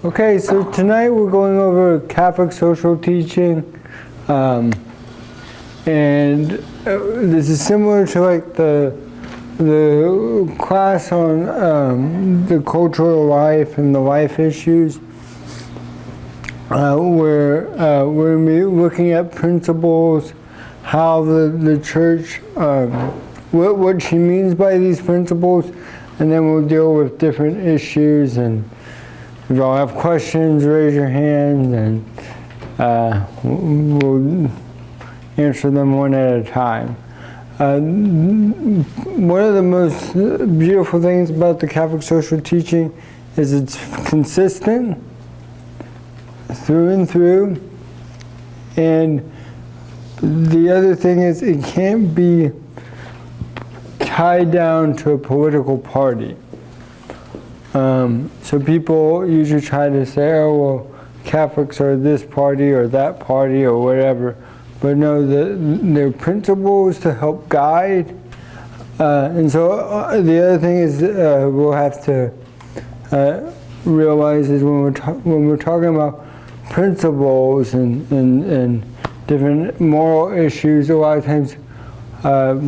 Okay, so tonight we're going over Catholic social teaching, and this is similar to like the class on the cultural life and the life issues, where we're going to be looking at principles, how the church, what she means by these principles, and then we'll deal with different issues. And if y'all have questions, raise your hand, and we'll answer them one at a time. One of the most beautiful things about the Catholic social teaching is it's consistent through and through. And the other thing is it can't be tied down to a political party. So people usually try to say, oh, well, Catholics are this party or that party or whatever. But no, they're principles to help guide. And so the other thing is we'll have to realize is when we're talking about principles and different moral issues, a lot of times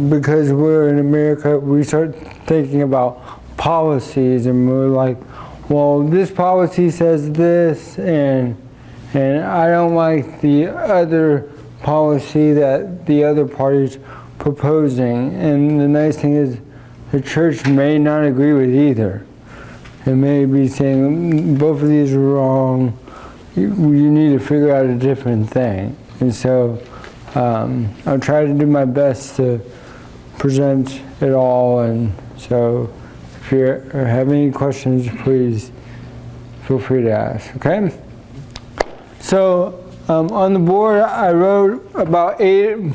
because we're in America, we start thinking about policies, and we're like, well, this policy says this, and I don't like the other policy that the other party's proposing. And the nice thing is the church may not agree with either. It may be saying both of these are wrong, you need to figure out a different thing. And so I'll try to do my best to present it all, and so if you have any questions, please feel free to ask, okay? So on the board, I wrote about 8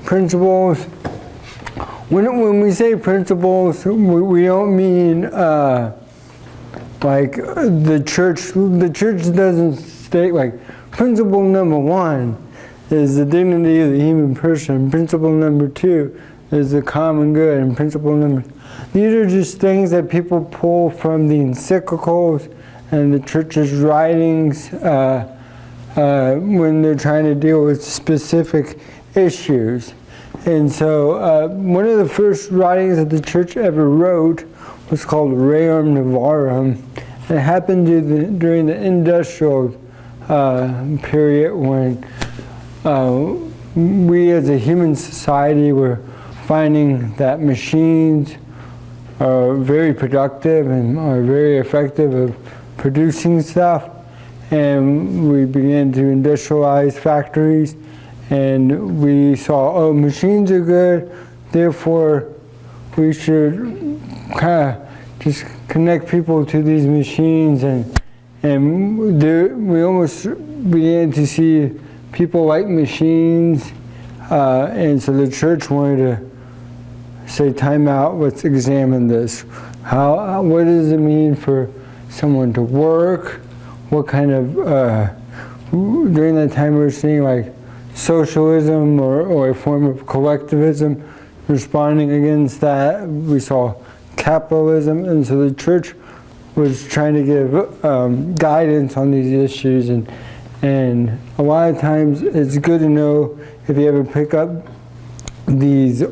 principles. When we say principles, we don't mean like the church doesn't state like principle number 1 is the dignity of the human person, principle number 2 is the common good, and principle number, these are just things that people pull from the encyclicals and the church's writings when they're trying to deal with specific issues. And so one of the first writings that the church ever wrote was called Rerum Novarum. It happened during the industrial period when we as a human society were finding that machines are very productive and are very effective at producing stuff, and we began to industrialize factories, and we saw, oh, machines are good, therefore we should kind of just connect people to these machines, and we almost began to see people like machines, and so the church wanted to say, time out, let's examine this. What does it mean for someone to work? What kind of, during that time we were seeing like socialism or a form of collectivism, responding against that. We saw capitalism, and so the church was trying to give guidance on these issues, and a lot of times it's good to know if you ever pick up these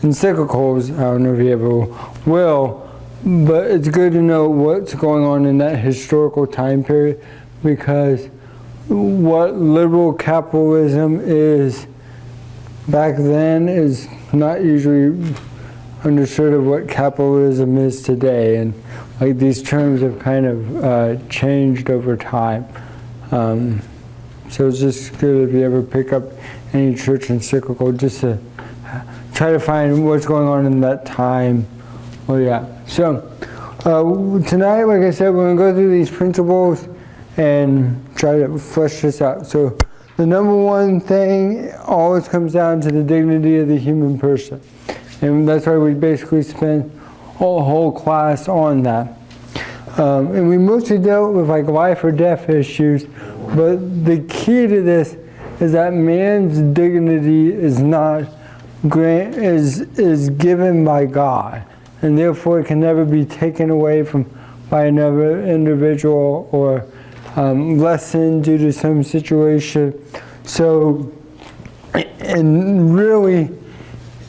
encyclicals, I don't know if you ever will, but it's good to know what's going on in that historical time period, because what liberal capitalism is back then is not usually understood of what capitalism is today, and like these terms have kind of changed over time. So it's just good if you ever pick up any church encyclical just to try to find what's going on in that time. Oh yeah. So tonight, like I said, we're going to go through these principles and try to flesh this out. So the number 1 thing always comes down to the dignity of the human person. And that's why we basically spent a whole class on that. And we mostly dealt with like life or death issues, but the key to this is that man's dignity is not is given by God. and therefore it can never be taken away by another individual or lessened due to some situation. So, and really,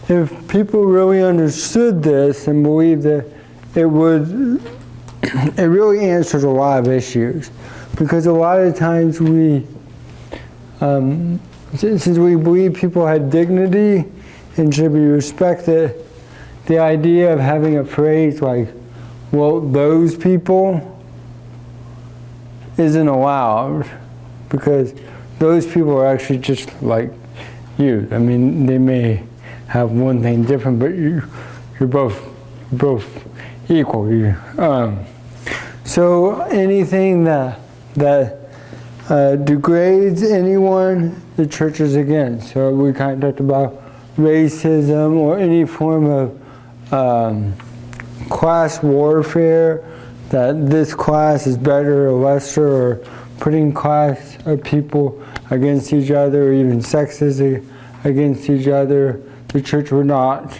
if people really understood this and believed that it really answers a lot of issues. Because a lot of times since we believe people had dignity and should be respected, the idea of having a phrase like, well, those people isn't allowed, because those people are actually just like you. I mean, they may have one thing different, but you're both equal. So anything that degrades anyone, the church is against. So we kind of talked about racism or any form of class warfare, that this class is better or lesser, or putting class of people against each other, or even sexes against each other. The church would not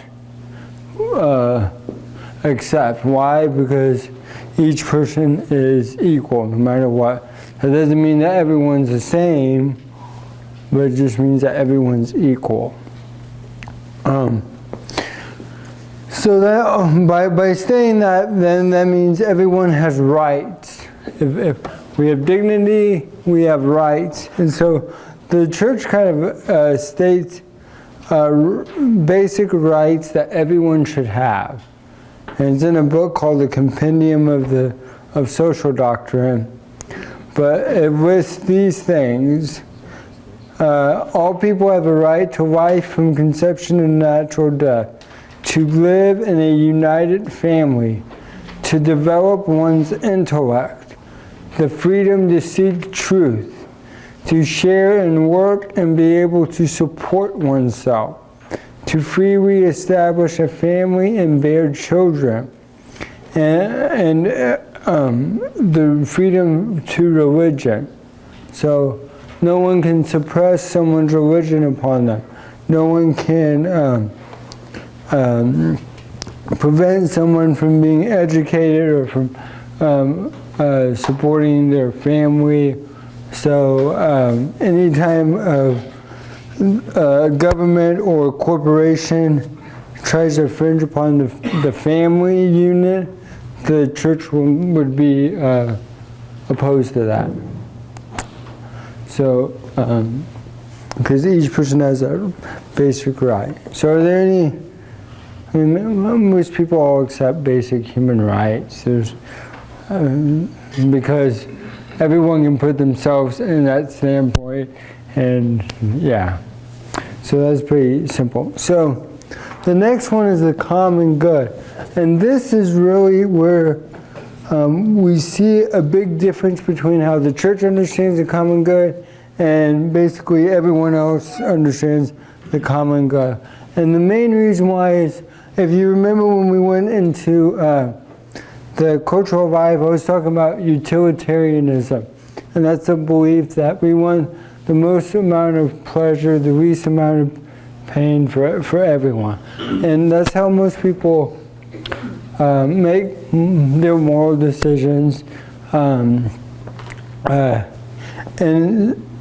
accept. Why? Because each person is equal, no matter what. That doesn't mean that everyone's the same, but it just means that everyone's equal. So that by saying that, then that means everyone has rights. If we have dignity, we have rights. And so the church kind of states basic rights that everyone should have. And it's in a book called The Compendium of Social Doctrine. But it lists these things. All people have a right to life from conception and natural death, to live in a united family, to develop one's intellect, the freedom to seek truth, to share in work and be able to support oneself, to freely establish a family and bear children, and the freedom to religion. So no one can suppress someone's religion upon them. No one can prevent someone from being educated or from supporting their family. So any time a government or a corporation tries to infringe upon the family unit, the church would be opposed to that. So, because each person has a basic right. So are there any, I mean, most people all accept basic human rights. There's, because everyone can put themselves in that standpoint, and yeah. So that's pretty simple. So the next one is the common good. And this is really where we see a big difference between how the church understands the common good and basically everyone else understands the common good. And the main reason why is, if you remember when we went into the cultural life, I was talking about utilitarianism. And that's a belief that we want the most amount of pleasure, the least amount of pain for everyone. And that's how most people make their moral decisions. And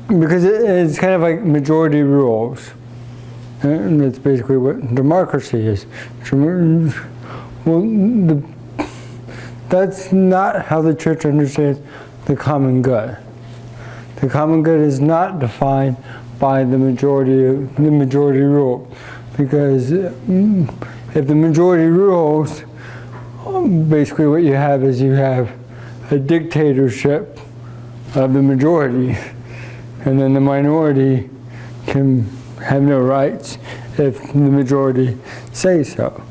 because it's kind of like majority rules. And that's basically what democracy is. Well, that's not how the church understands the common good. The common good is not defined by the majority rule, because if the majority rules, basically what you have is you have a dictatorship of the majority, and then the minority can have no rights if the majority say so.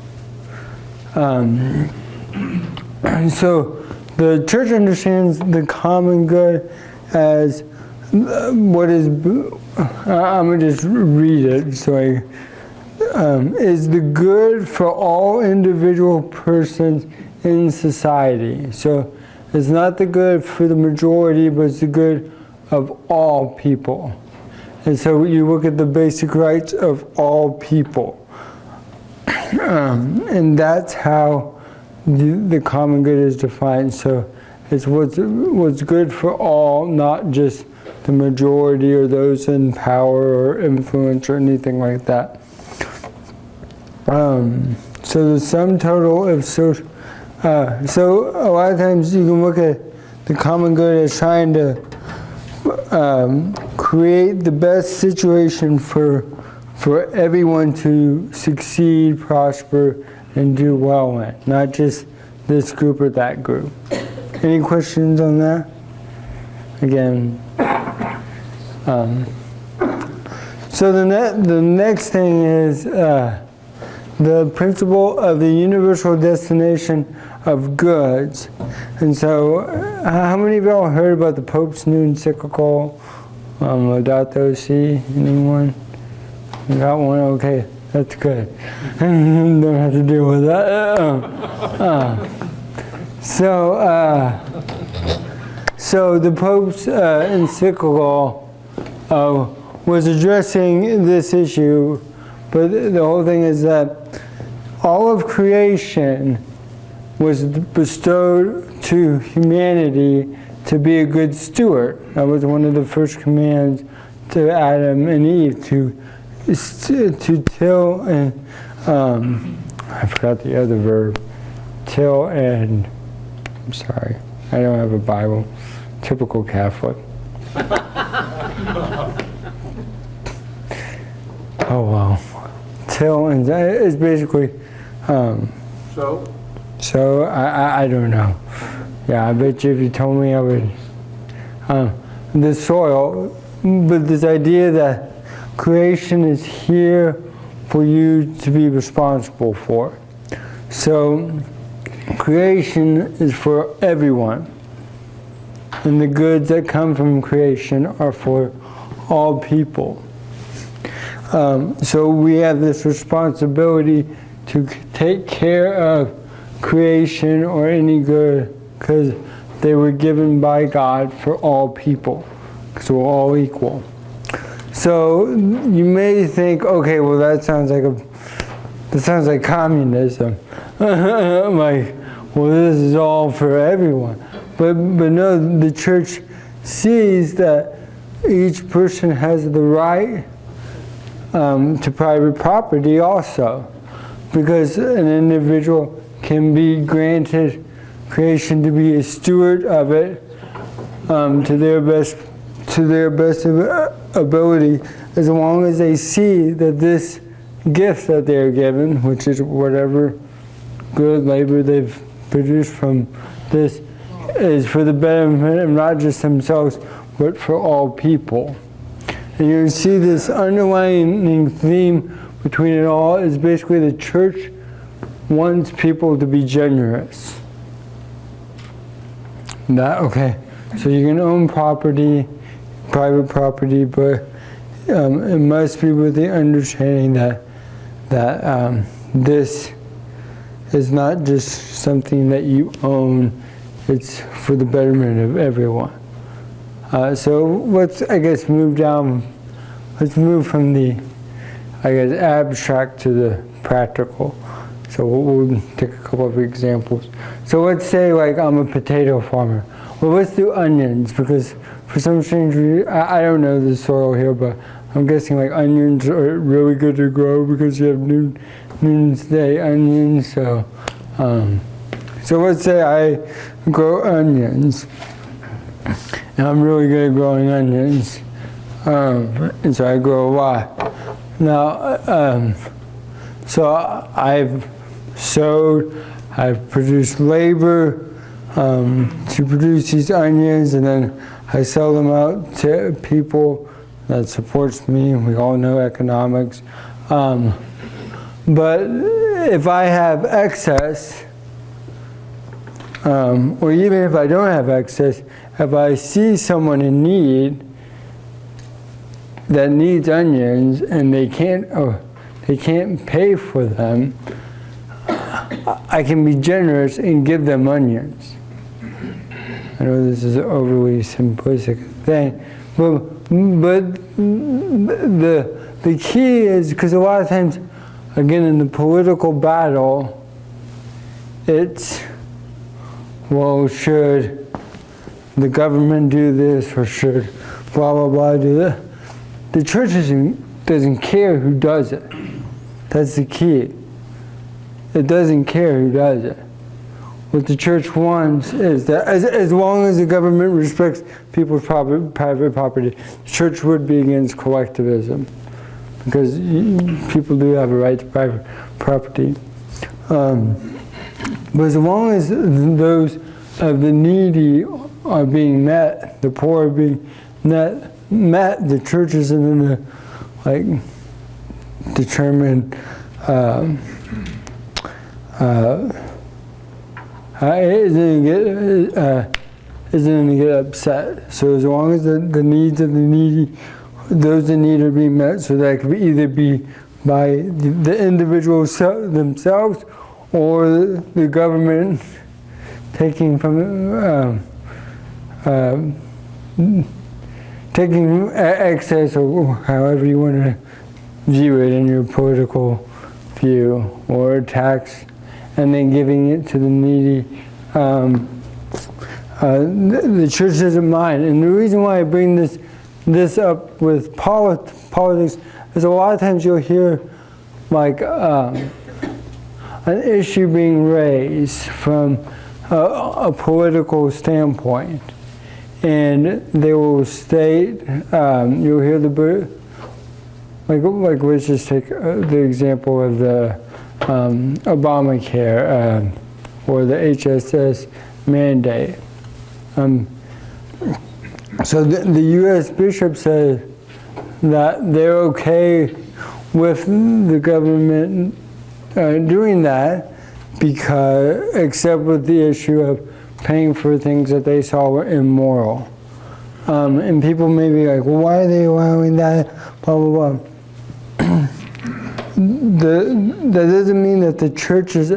So the church understands the common good as what is, I'm going to just read it, so is the good for all individual persons in society. So it's not the good for the majority, but it's the good of all people. And so you look at the basic rights of all people. And that's how the common good is defined. So it's what's good for all, not just the majority or those in power or influence or anything like that. So the sum total of social, so a lot of times you can look at the common good as trying to create the best situation for everyone to succeed, prosper, and do well in, not just this group or that group. Any questions on that? Again, so the next thing is the principle of the universal destination of goods. And so, how many of y'all heard about the Pope's new encyclical, Laudato Si? Anyone? You got one? Okay, that's good. Don't have to deal with that. So the Pope's encyclical was addressing this issue, but the whole thing is that all of creation was bestowed to humanity to be a good steward. That was one of the first commands to Adam and Eve, to till and, I forgot the other verb, till and, I'm sorry, I don't have a Bible, typical Catholic. Oh well, till and it's basically, so I don't know. Yeah, I bet you if you told me I would, the soil, but this idea that creation is here for you to be responsible for. So creation is for everyone, and the goods that come from creation are for all people. So we have this responsibility to take care of creation or any good, because they were given by God for all people, because we're all equal. So you may think, okay, well that sounds like communism. Like, well, this is all for everyone. But no, the church sees that each person has the right to private property also, because an individual can be granted creation to be a steward of it to their best ability, as long as they see that this gift that they're given, which is whatever good labor they've produced from this, is for the betterment of not just themselves, but for all people. And you see this underlying theme between it all is basically the church wants people to be generous. Okay, so you can own property, private property, but it must be with the understanding that this is not just something that you own, it's for the betterment of everyone. So let's, I guess, move from the, I guess, abstract to the practical. So we'll take a couple of examples. So let's say, like, I'm a potato farmer. Well, let's do onions, because for some strange reason, I don't know the soil here, but I'm guessing like onions are really good to grow because you have noonday onions. So let's say I grow onions, and I'm really good at growing onions, and so I grow a lot. Now, so I've sowed, I've produced labor to produce these onions, and then I sell them out to people that supports me. We all know economics. But if I have excess, or even if I don't have excess, if I see someone in need that needs onions and they can't pay for them, I can be generous and give them onions. I know this is an overly simplistic thing, but the key is, because a lot of times again, in the political battle, it's, well, should the government do this, or should blah, blah, blah do that? The church doesn't care who does it. That's the key. It doesn't care who does it. What the church wants is that as long as the government respects people's private property, the church would be against collectivism, because people do have a right to private property. But as long as those of the needy are being met, the poor are being met, the church isn't going to like determine isn't going to get upset. So as long as the needs of the needy, those in need are being met, so that could either be by the individuals themselves, or the government taking from taking excess, or however you want to view it in your political view, or tax, and then giving it to the needy. The church doesn't mind. And the reason why I bring this up with politics is a lot of times you'll hear like an issue being raised from a political standpoint, and they will state, you'll hear like let's just take the example of the Obamacare or the HSS mandate. So the U.S. bishop said that they're okay with the government doing that, because except with the issue of paying for things that they saw were immoral. And people may be like, well, why are they allowing that? Blah, blah, blah. That doesn't mean that the church is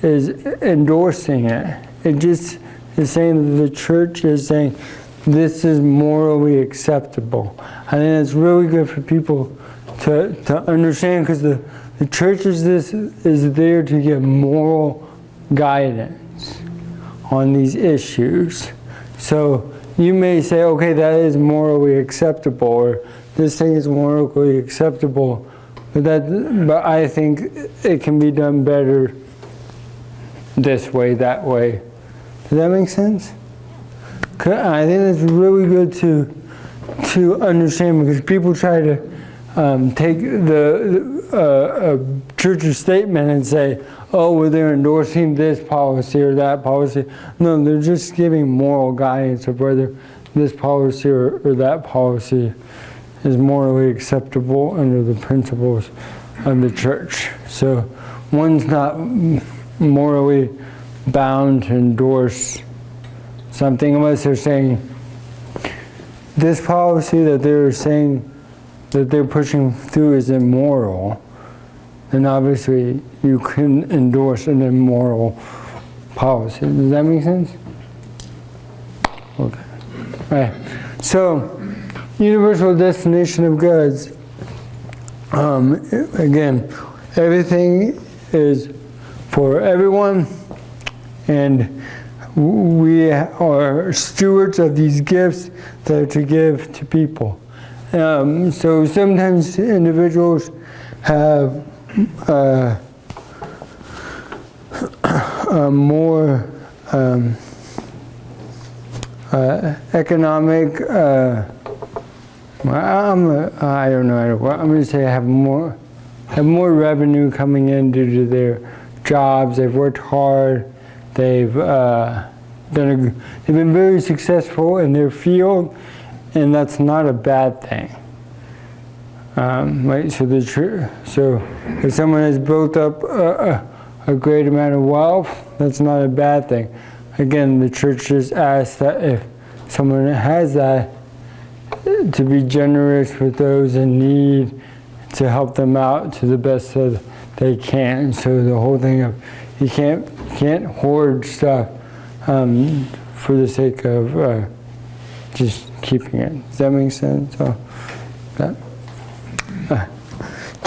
endorsing it. It just is saying that the church is saying this is morally acceptable. I think it's really good for people to understand, because the church is there to give moral guidance on these issues. So you may say, okay, that is morally acceptable, or this thing is morally acceptable, but I think it can be done better this way, that way. Does that make sense? I think it's really good to understand, because people try to take the church's statement and say, oh, well, they're endorsing this policy or that policy. No, they're just giving moral guidance of whether this policy or that policy is morally acceptable under the principles of the church. So one's not morally bound to endorse something unless they're saying this policy that they're saying that they're pushing through is immoral. Then obviously you can endorse an immoral policy. Does that make sense? Okay. All right. So, universal destination of goods. Again, everything is for everyone, and we are stewards of these gifts that are to give to people. So sometimes individuals have more economic, I don't know, I'm going to say have more revenue coming in due to their jobs. They've worked hard. They've been very successful in their field, and that's not a bad thing. Right? So if someone has built up a great amount of wealth, that's not a bad thing. Again, the church just asks that if someone has that, to be generous with those in need, to help them out to the best that they can. So the whole thing of you can't hoard stuff for the sake of just keeping it. Does that make sense? So,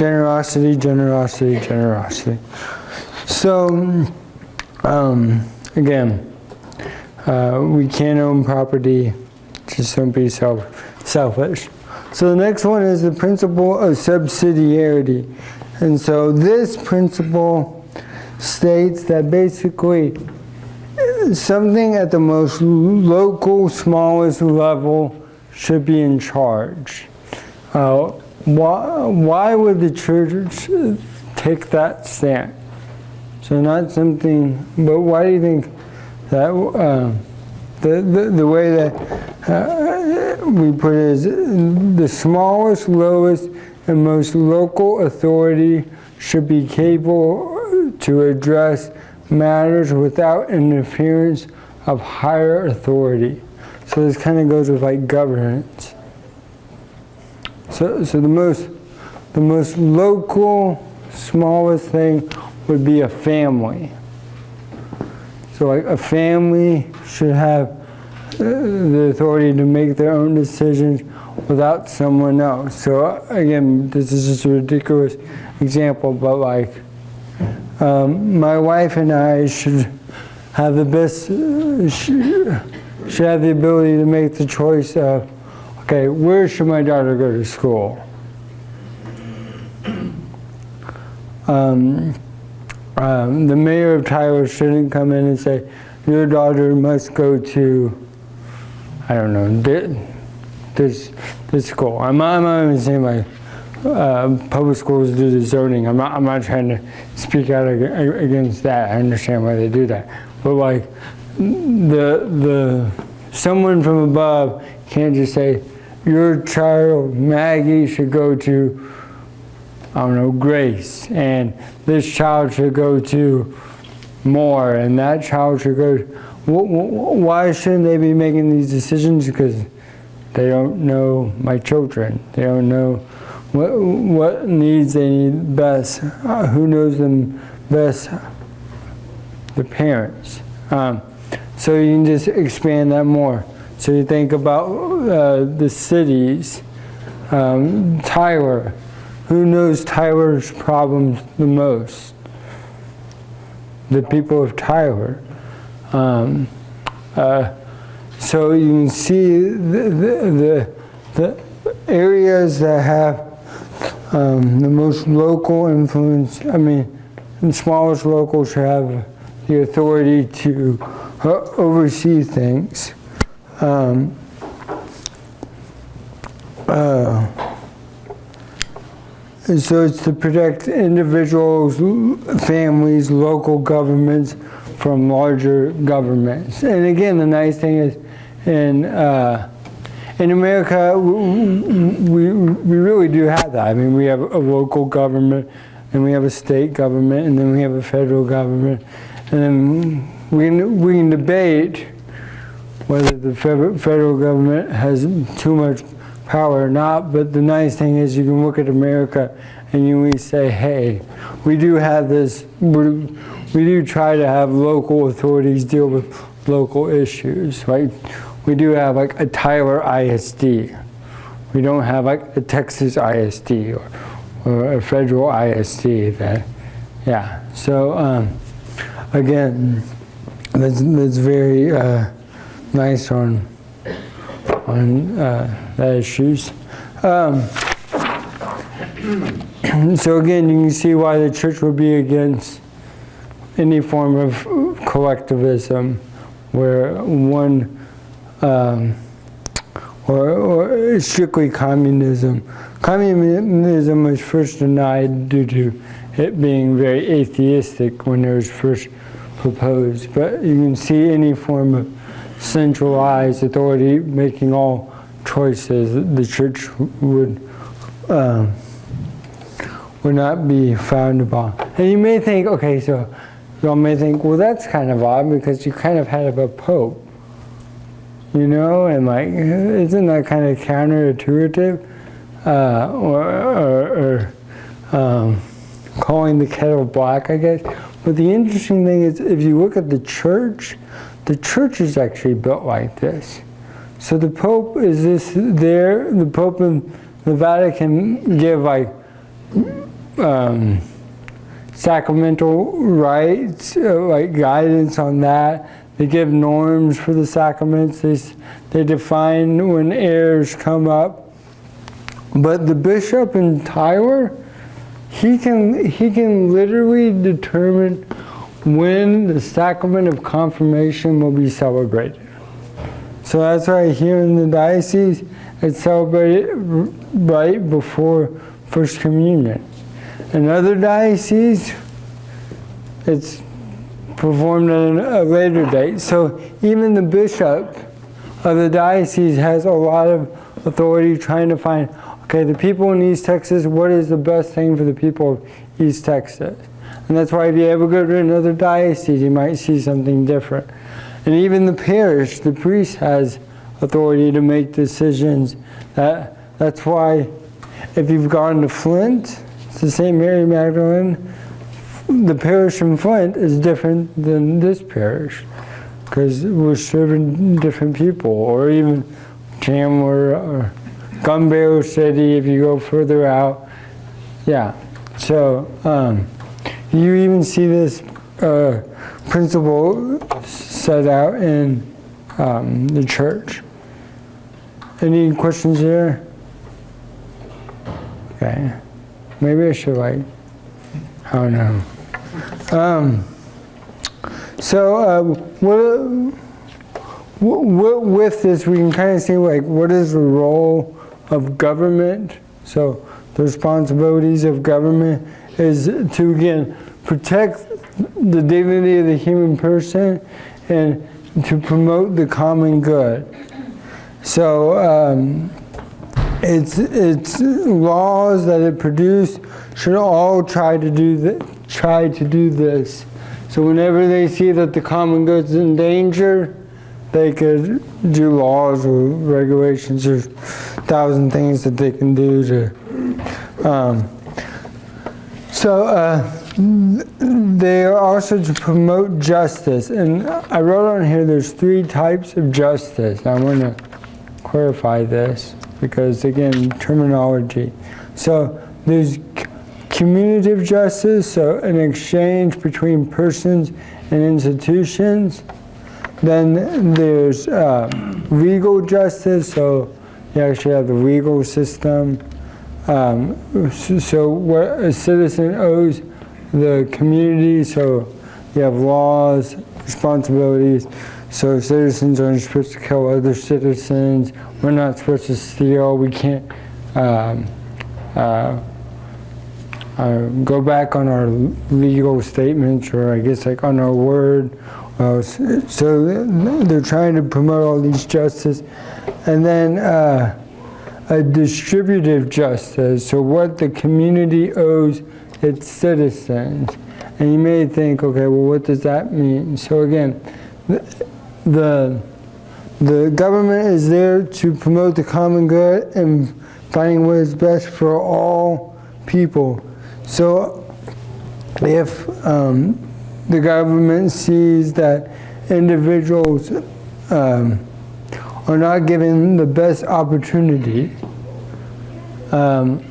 generosity, generosity, generosity. So, again, we can't own property, just don't be selfish. So the next one is the principle of subsidiarity. And so this principle states that basically something at the most local, smallest level should be in charge. Why would the church take that stand? So not something, but why do you think that the way that we put it is the smallest, lowest, and most local authority should be capable to address matters without interference of higher authority. So this kind of goes with like governance. So the most local, smallest thing would be a family. So like a family should have the authority to make their own decisions without someone else. So again, this is just a ridiculous example, but like my wife and I should have the best, should have the ability to make the choice of, okay, where should my daughter go to school? The mayor of Tyler shouldn't come in and say, your daughter must go to, I don't know, this school. I'm not even saying like public schools do the zoning. I'm not trying to speak out against that. I understand why they do that. But like the someone from above can't just say, your child, Maggie, should go to, I don't know, Grace, and this child should go to Moore, and that child should go. Why shouldn't they be making these decisions? Because they don't know my children. They don't know what needs they need best. Who knows them best? The parents. So you can just expand that more. So you think about the cities. Tyler. Who knows Tyler's problems the most? The people of Tyler. So you can see the areas that have the most local influence. I mean, the smallest local should have the authority to oversee things. So it's to protect individuals, families, local governments from larger governments. And again, the nice thing is in America, we really do have that. I mean, we have a local government, and we have a state government, and then we have a federal government. And then we can debate whether the federal government has too much power or not, but the nice thing is you can look at America and we say, hey, we do have this, we do try to have local authorities deal with local issues, right? We do have like a Tyler ISD. We don't have like a Texas ISD or a federal ISD that, yeah. So again, that's very nice on that issues. So again, you can see why the church would be against any form of collectivism, where one or strictly communism. Communism was first denied due to it being very atheistic when it was first proposed. But you can see any form of centralized authority making all choices, the church would not be frowned upon. And you may think, okay, so y'all may think, well, that's kind of odd because you kind of had a pope, you know, and like, isn't that kind of counterintuitive? Or calling the kettle black, I guess. But the interesting thing is, if you look at the church is actually built like this. So the Pope is the Pope and the Vatican give like sacramental rites, like guidance on that. They give norms for the sacraments. They define when errors come up. But the bishop in Tyler, he can literally determine when the sacrament of confirmation will be celebrated. So that's why here in the diocese, it's celebrated right before First Communion. In other dioceses, it's performed at a later date. So even the bishop of the diocese has a lot of authority trying to find, okay, the people in East Texas, what is the best thing for the people of East Texas? And that's why if you ever go to another diocese, you might see something different. And even the parish, the priest has authority to make decisions. That's why if you've gone to Flint, to St. Mary Magdalene, the parish in Flint is different than this parish because we're serving different people. Or even Chandler or Gun Barrel City if you go further out. Yeah, so you even see this principle set out in the church. Any questions here? Okay, maybe I should I don't know. With this, we can kind of see what is the role of government. So the responsibilities of government is to, again, protect the dignity of the human person and to promote the common good. So its laws that it produced should all try to do this. So whenever they see that the common good's in danger, they could do laws or regulations. There's 1,000 things that they can do to. They are also to promote justice. And I wrote on here there's 3 types of justice. I want to clarify this because, again, terminology. So there's communicative justice, so an exchange between persons and institutions. Then there's legal justice, so you actually have the legal system. So what a citizen owes the community, so you have laws, responsibilities. So citizens aren't supposed to kill other citizens. We're not supposed to steal. We can't go back on our legal statements, or I guess like on our word. So they're trying to promote all these justice. And then a distributive justice, so what the community owes its citizens. And you may think, okay, well, what does that mean? So again, the government is there to promote the common good and finding what is best for all people. So if the government sees that individuals are not given the best opportunity, then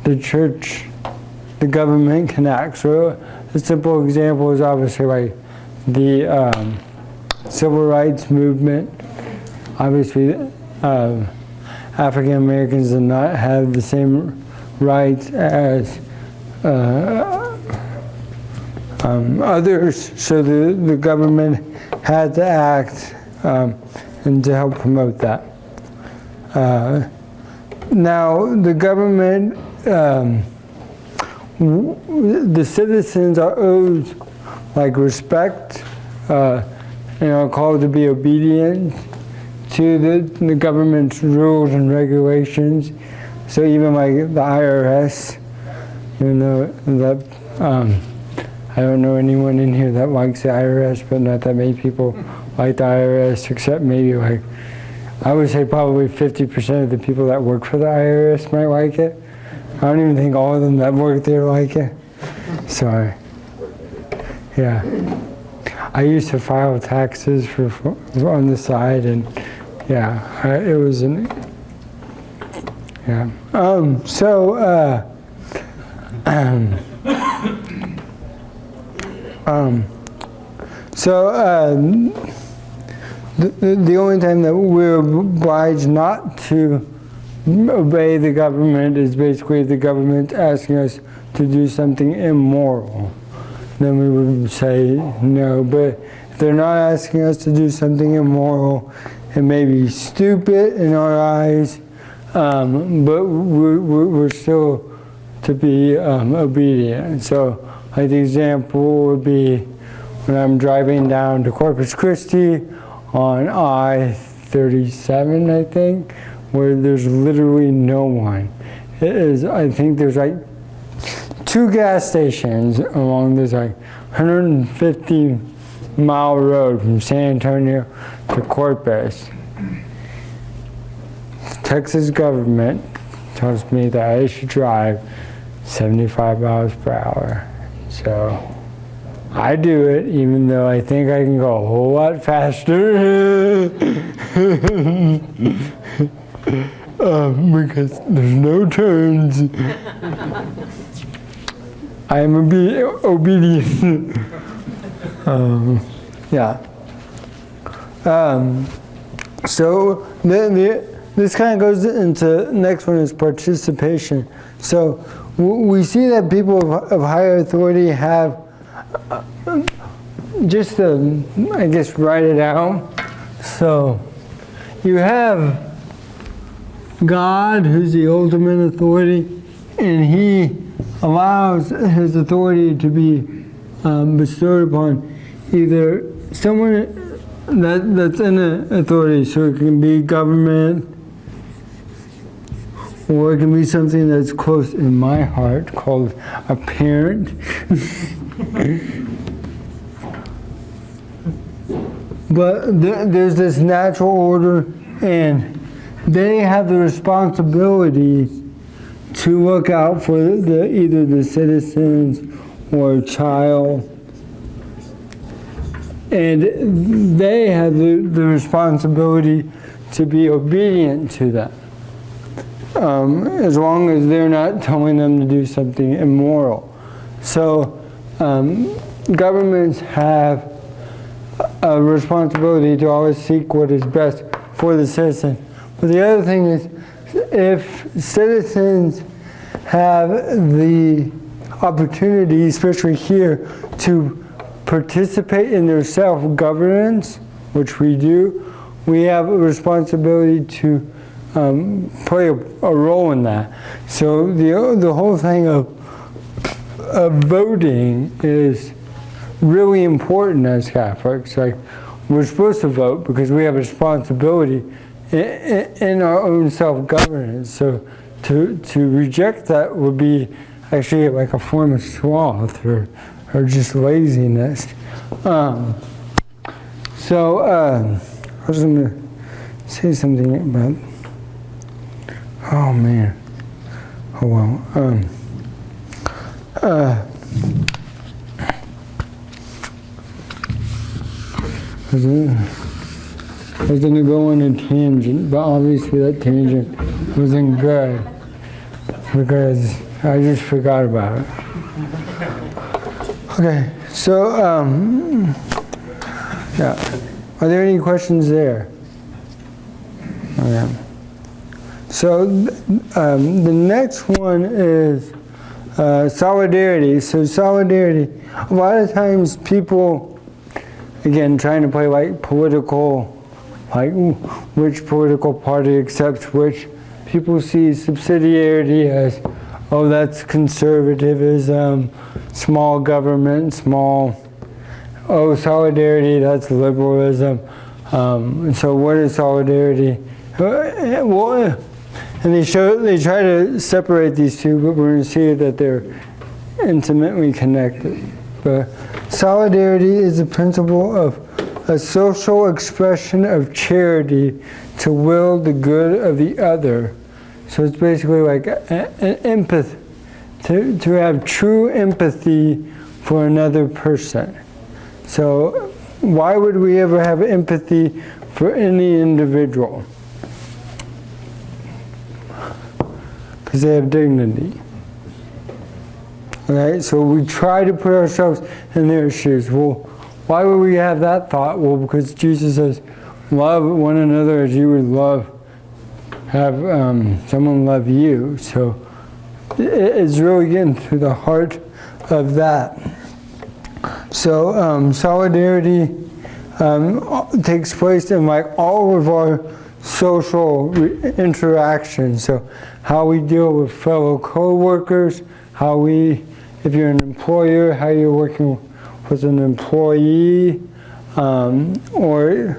the church, the government can act. So a simple example is obviously like the civil rights movement. Obviously, African Americans do not have the same rights as others, so the government had to act and to help promote that. Now, the government, the citizens are owed like respect, called to be obedient to the government's rules and regulations. So even like the IRS, even though that, I don't know anyone in here that likes the IRS, but not that many people like the IRS, except maybe like, I would say probably 50% of the people that work for the IRS might like it. I don't even think all of them that work there like it. Sorry. Yeah. I used to file taxes for on the side, and yeah, it was Yeah. The only time that we're obliged not to obey the government is basically if the government's asking us to do something immoral. Then we would say no. But if they're not asking us to do something immoral, it may be stupid in our eyes, but we're still to be obedient. So, like the example would be when I'm driving down to Corpus Christi on I-37, I think, where there's literally no one. I think there's like 2 gas stations along this like 150-mile road from San Antonio to Corpus. The Texas government tells me that I should drive 75 miles per hour. So I do it, even though I think I can go a whole lot faster. Because there's no turns. I am obedient. Yeah. So this kind of goes into next one is participation. So we see that people of higher authority have just to, I guess, write it out. So you have God, who's the ultimate authority, and He allows His authority to be bestowed upon either someone that's in authority. So it can be government, or it can be something that's close in my heart called a parent. But there's this natural order, and they have the responsibility to look out for either the citizens or a child. And they have the responsibility to be obedient to that. As long as they're not telling them to do something immoral. So governments have a responsibility to always seek what is best for the citizen. But the other thing is, if citizens have the opportunity, especially here, to participate in their self-governance, which we do, we have a responsibility to play a role in that. So the whole thing of voting is really important as Catholics. Like, we're supposed to vote because we have a responsibility in our own self-governance. So to reject that would be actually like a form of sloth or just laziness. I was going to say something about, oh man, oh well. I was going to go on a tangent, but obviously that tangent wasn't good because I just forgot about it. Okay, so, yeah. Are there any questions there? Okay. So, the next one is solidarity. So solidarity, a lot of times people, again, trying to play like political, like which political party accepts which, people see subsidiarity as, oh, that's conservatism, small government, solidarity, that's liberalism. So what is solidarity? Well, and they try to separate these two, but we're going to see that they're intimately connected. But solidarity is the principle of a social expression of charity to will the good of the other. So it's basically like an empathy, to have true empathy for another person. So why would we ever have empathy for any individual? because they have dignity. Okay, so we try to put ourselves in their shoes. Well, why would we have that thought? Well, because Jesus says, love one another as you would have someone love you. So it's really getting to the heart of that. So solidarity takes place in like all of our social interactions. So how we deal with fellow co-workers, how we, if you're an employer, how you're working with an employee, or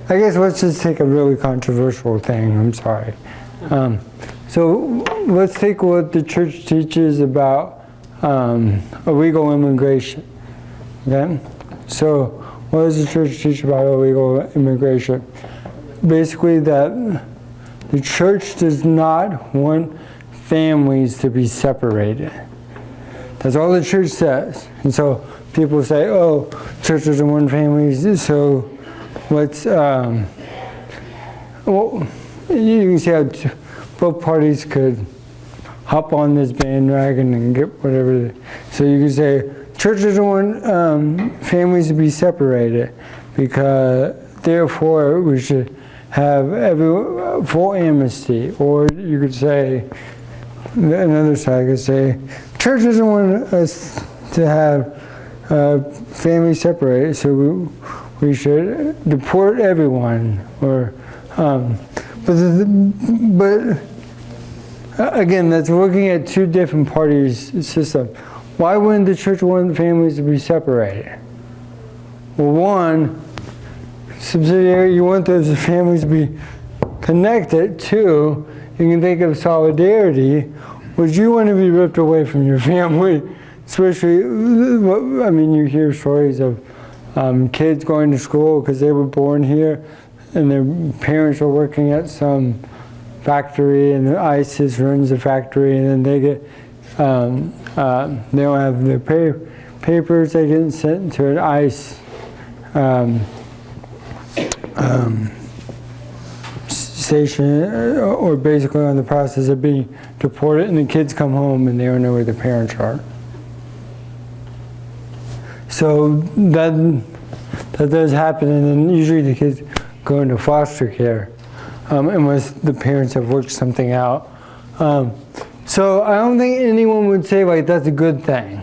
I guess let's just take a really controversial thing, I'm sorry. So let's take what the church teaches about illegal immigration. Okay? So what does the church teach about illegal immigration? Basically that the church does not want families to be separated. That's all the church says. And so people say, oh, church doesn't want families, so let's, well, you can see how both parties could hop on this bandwagon and get whatever. So you can say, church doesn't want families to be separated, because therefore we should have full amnesty. Or you could say, another side could say, church doesn't want us to have families separated, so we should deport everyone. Or, but again, that's looking at two different parties' system. Why wouldn't the church want families to be separated? Well, one, subsidiary, you want those families to be connected. Two, you can think of solidarity. Would you want to be ripped away from your family? Especially, I mean, you hear stories of kids going to school because they were born here and their parents are working at some factory and ISIS runs the factory, and then they get, they don't have their papers, they get sent to an ICE station, or basically on the process of being deported, and the kids come home and they don't know where their parents are. So that does happen, and then usually the kids go into foster care unless the parents have worked something out. So I don't think anyone would say like that's a good thing.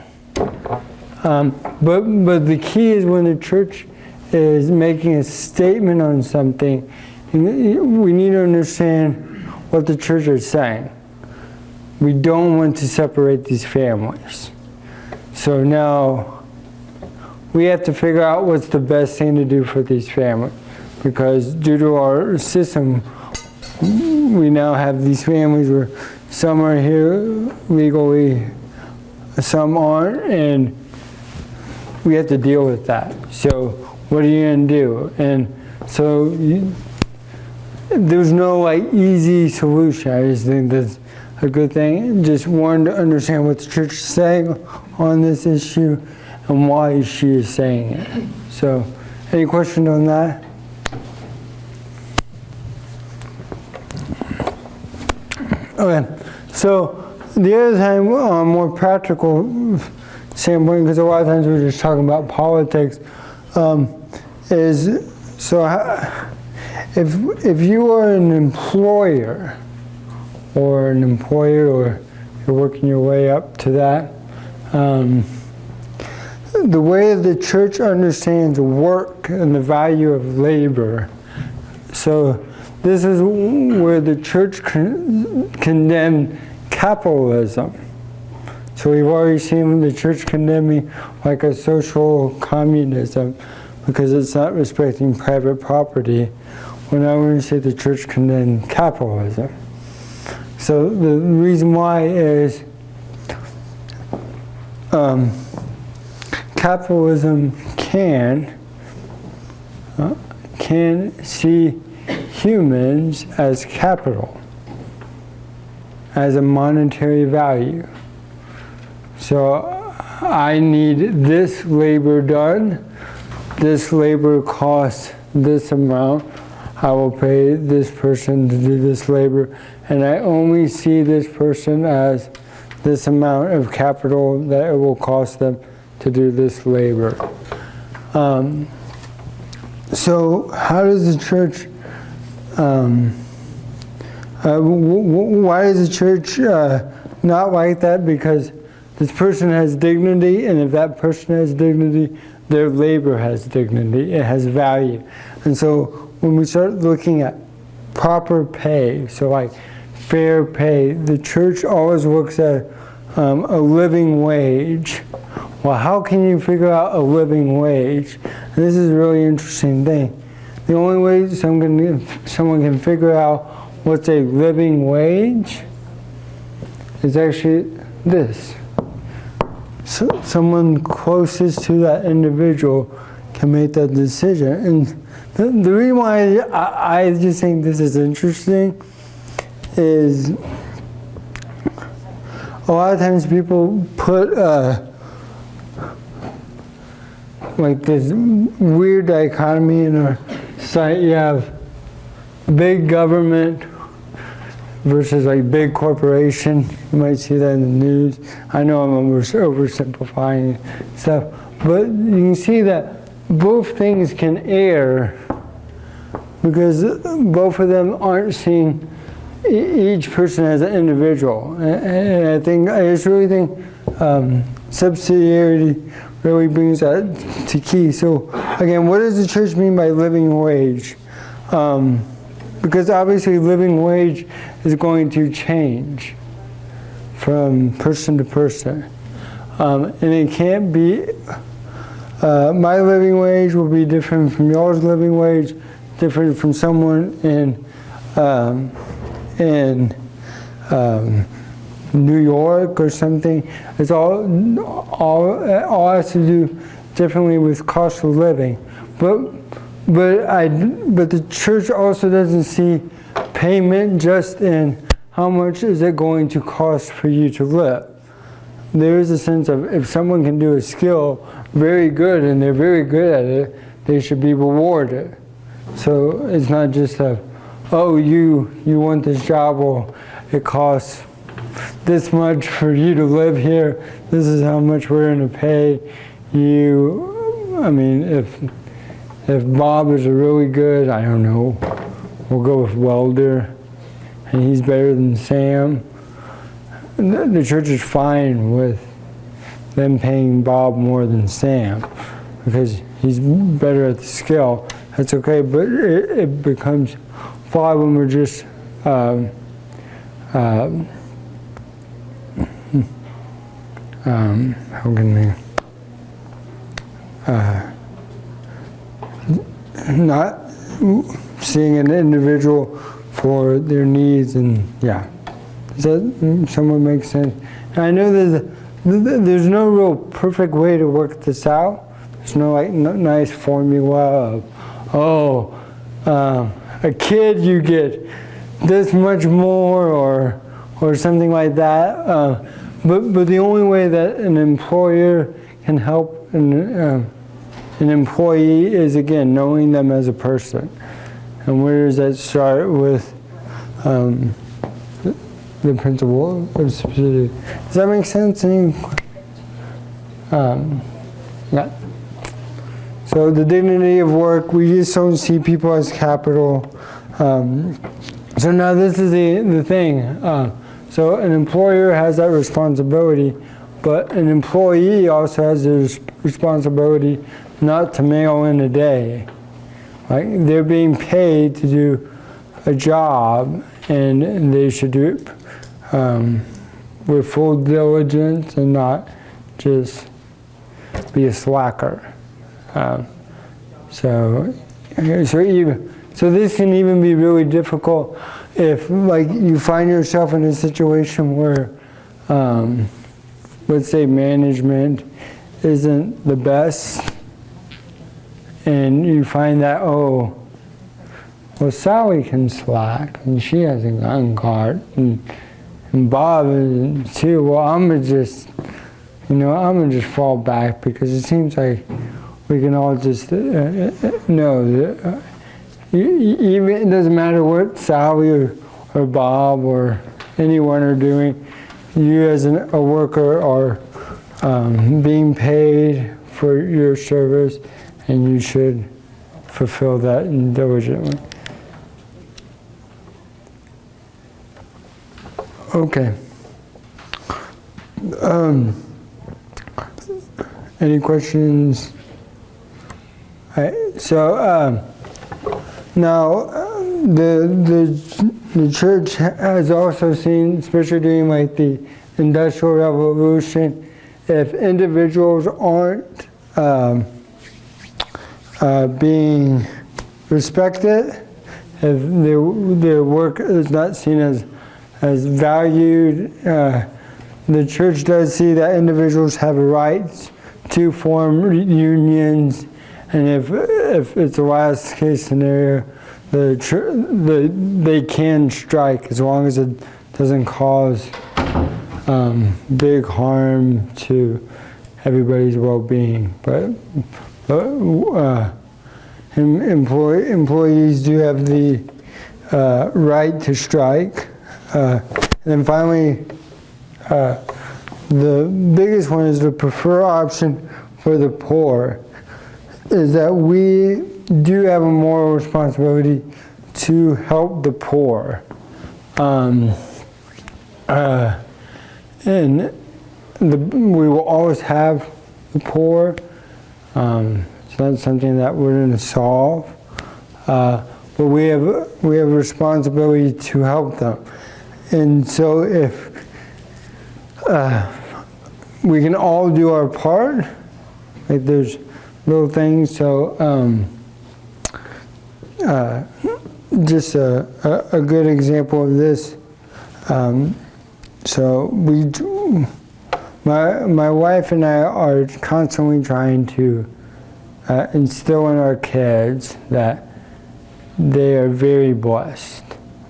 But the key is when the church is making a statement on something, we need to understand what the church is saying. We don't want to separate these families. So now we have to figure out what's the best thing to do for these families. Because due to our system, we now have these families where some are here legally, some aren't, and we have to deal with that. So what are you going to do? And so there's no like easy solution. I just think that's a good thing. Just wanted to understand what the church is saying on this issue and why she is saying it. So any questions on that? Okay, so the other time, more practical standpoint, because a lot of times we're just talking about politics, is so if you are an employer or an employer, or you're working your way up to that, the way the church understands work and the value of labor. So this is where the church condemned capitalism. So we've already seen the church condemning like a social communism because it's not respecting private property. Well, now we're going to say the church condemned capitalism. So the reason why is capitalism can see humans as capital, as a monetary value. So I need this labor done, this labor costs this amount, I will pay this person to do this labor, and I only see this person as this amount of capital that it will cost them to do this labor. So how does the church, why is the church not like that? Because this person has dignity, and if that person has dignity, their labor has dignity, it has value. And so when we start looking at proper pay, so like fair pay, the church always looks at a living wage. Well, how can you figure out a living wage? And this is a really interesting thing. The only way someone can figure out what's a living wage is actually this. So someone closest to that individual can make that decision. And the reason why I just think this is interesting is a lot of times people put like this weird dichotomy in our society. You have big government versus like big corporation. You might see that in the news. I know I'm oversimplifying stuff, but you can see that both things can err because both of them aren't seeing each person as an individual. And I just really think subsidiarity really brings that to key. So again, what does the church mean by living wage? Because obviously living wage is going to change from person to person. And it can't be, my living wage will be different from yours living wage, different from someone in New York or something. It's all has to do differently with cost of living. But the church also doesn't see payment just in how much is it going to cost for you to live. There is a sense of if someone can do a skill very good and they're very good at it, they should be rewarded. So it's not just oh, you want this job, well, it costs this much for you to live here. This is how much we're going to pay you. I mean, if Bob is a really good, I don't know, we'll go with welder, and he's better than Sam, the church is fine with them paying Bob more than Sam because he's better at the skill. That's okay, but it becomes flawed when we're just how can we not seeing an individual for their needs. And yeah, does that somewhat make sense? And I know there's no real perfect way to work this out. There's no like nice formula of a kid you get this much more or something like that. But the only way that an employer can help an employee is, again, knowing them as a person. And where does that start with the principle of subsidiarity? Does that make sense? Yeah. So the dignity of work, we just don't see people as capital. So now this is the thing. So an employer has that responsibility, but an employee also has the responsibility not to mail in a day. Like they're being paid to do a job, and they should do it with full diligence and not just be a slacker. So this can even be really difficult if, like, you find yourself in a situation where, let's say, management isn't the best, and you find that, oh, well, Sally can slack, and she hasn't gotten caught, and Bob isn't too. Well, I'm gonna just fall back because it seems like we can all just know that even it doesn't matter what Sally or Bob or anyone are doing, you as a worker are being paid for your service, and you should fulfill that diligently. Okay. Any questions? Now the church has also seen, especially during like the Industrial Revolution, if individuals aren't being respected, if their work is not seen as valued, the church does see that individuals have rights to form unions, and if it's a last case scenario, they can strike as long as it doesn't cause big harm to everybody's well-being. But employees do have the right to strike. And then finally, the biggest one is the preferred option for the poor, is that we do have a moral responsibility to help the poor. And we will always have the poor. So that's something that we're going to solve. But we have a responsibility to help them. And so if we can all do our part, like there's little things, so just a good example of this. So my wife and I are constantly trying to instill in our kids that they are very blessed,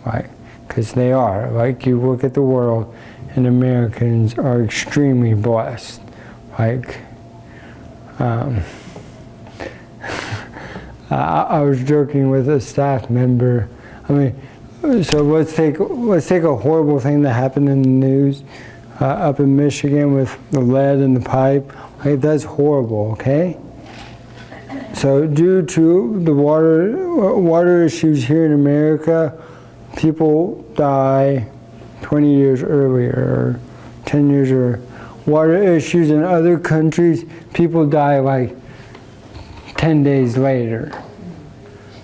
right? Because they are. Like, you look at the world, and Americans are extremely blessed. Like, I was joking with a staff member. I mean, so let's take a horrible thing that happened in the news up in Michigan with the lead in the pipe. Like, that's horrible, okay? So due to the water issues here in America, people die 20 years earlier, or 10 years earlier. Water issues in other countries, people die like 10 days later.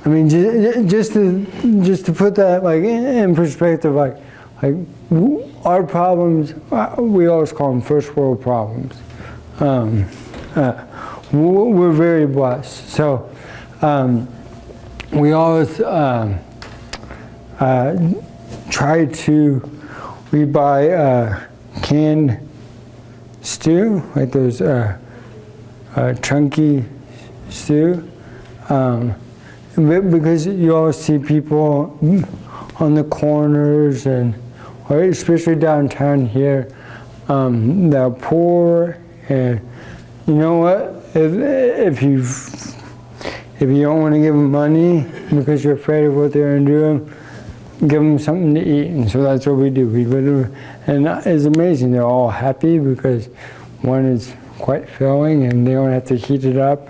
I mean, just to put that like in perspective, like our problems, we always call them first world problems. We're very blessed. So we always we buy canned stew, like those chunky stew, because you always see people on the corners, and or especially downtown here, that are poor, and you know what? If you don't want to give them money because you're afraid of what they're going to do, give them something to eat. And so that's what we do. And it's amazing. They're all happy because one is quite filling and they don't have to heat it up.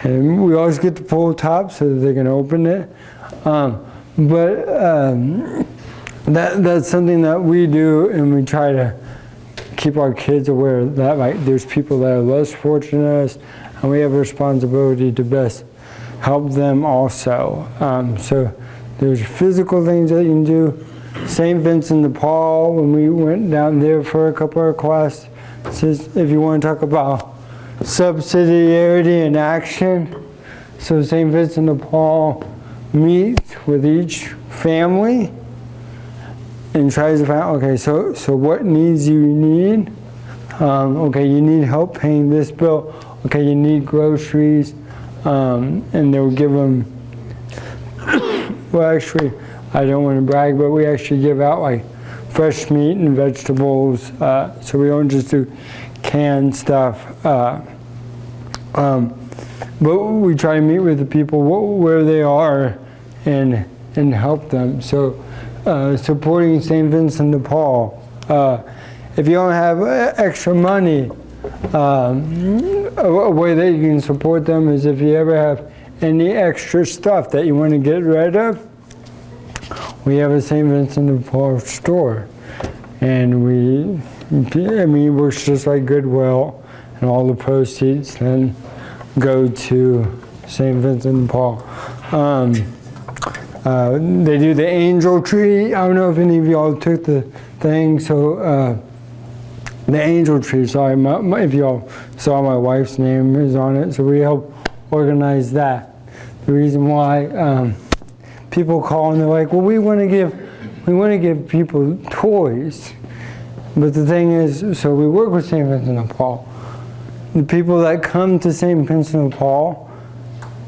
And we always get the pull top so that they can open it. That's something that we do, and we try to keep our kids aware that like there's people that are less fortunate than us, and we have a responsibility to best help them also. So there's physical things that you can do. St. Vincent de Paul, when we went down there for a couple of classes, if you want to talk about subsidiarity in action, so St. Vincent de Paul meets with each family and tries to find, okay, so what needs you need? Okay, you need help paying this bill. Okay, you need groceries, and they'll give them, well, actually, I don't want to brag, but we actually give out like fresh meat and vegetables, so we don't just do canned stuff. But we try to meet with the people where they are and help them. So supporting St. Vincent de Paul. If you don't have extra money, a way that you can support them is if you ever have any extra stuff that you want to get rid of, we have a St. Vincent de Paul store. And it works just like Goodwill, and all the proceeds then go to St. Vincent de Paul. They do the angel tree. I don't know if any of y'all took the thing. So the angel tree, sorry, if y'all saw, my wife's name is on it. So we help organize that. The reason why people call and they're like, well, we want to give people toys. But the thing is, so we work with St. Vincent de Paul. The people that come to St. Vincent de Paul,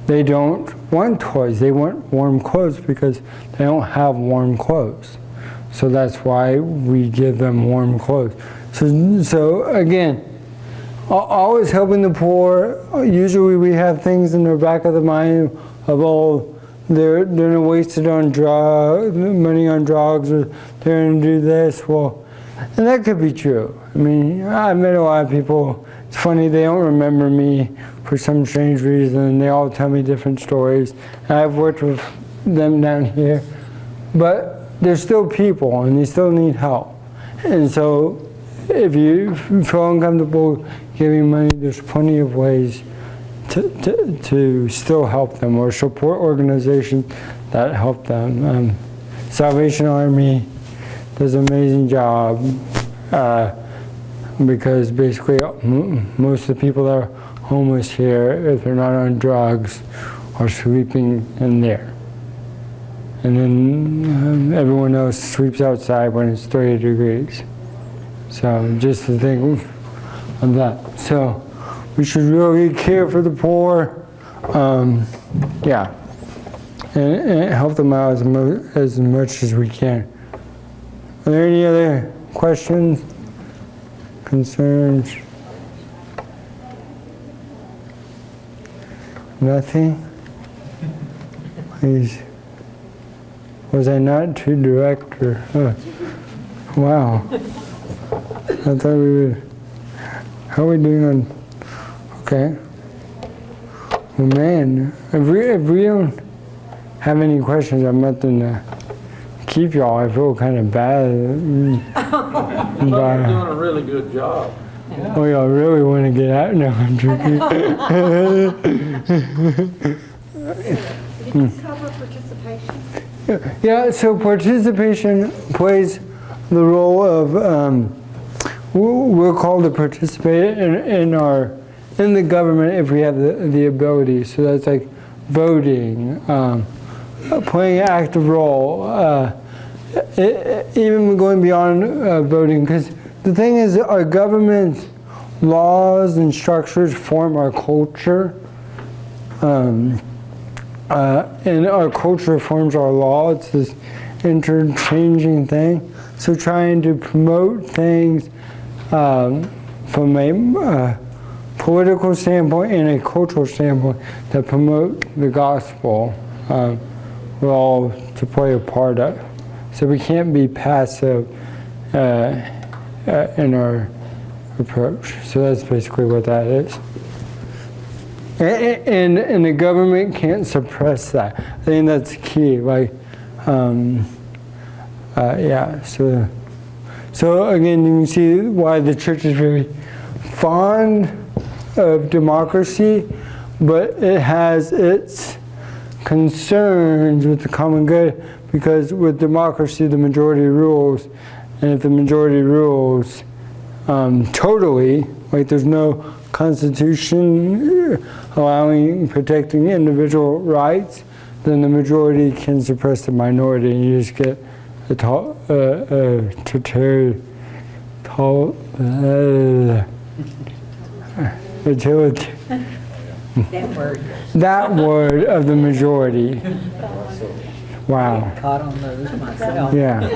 they don't want toys. They want warm clothes because they don't have warm clothes. So that's why we give them warm clothes. So again, always helping the poor. Usually we have things in the back of the mind of, oh, they're wasted on money on drugs, or they're going to do this. Well, and that could be true. I mean, I've met a lot of people. It's funny, they don't remember me for some strange reason. They all tell me different stories. I've worked with them down here. But they're still people, and they still need help. And so if you feel uncomfortable giving money, there's plenty of ways to still help them, or support organizations that help them. Salvation Army does an amazing job because basically most of the people that are homeless here, if they're not on drugs, are sleeping in there. And then everyone else sleeps outside when it's 30 degrees. So just to think of that. So we should really care for the poor, yeah, and help them out as much as we can. Are there any other questions, concerns? Nothing? Please. Was I not too direct? Or, wow. I thought we would. How are we doing on? Okay. Well, man, if we don't have any questions, I'm nothing to keep y'all. I feel kind of bad. You're doing a really good job. Yeah. Oh, y'all really want to get out? No, I'm joking. Did you cover participation? Yeah, so participation plays the role of, we're called to participate in the government if we have the ability. So that's like voting, playing an active role, even going beyond voting. Because the thing is, our government laws and structures form our culture. And our culture forms our law. It's this interchanging thing. So trying to promote things from a political standpoint and a cultural standpoint that promote the gospel, we're all to play a part of. So we can't be passive in our approach. So that's basically what that is. And the government can't suppress that. I think that's key. Like, yeah. So again, you can see why the church is very fond of democracy, but it has its concerns with the common good, because with democracy, the majority rules, and if the majority rules totally, like there's no constitution protecting individual rights, then the majority can suppress the minority, and you just get a that word of the majority. Wow. Caught on those myself. Yeah.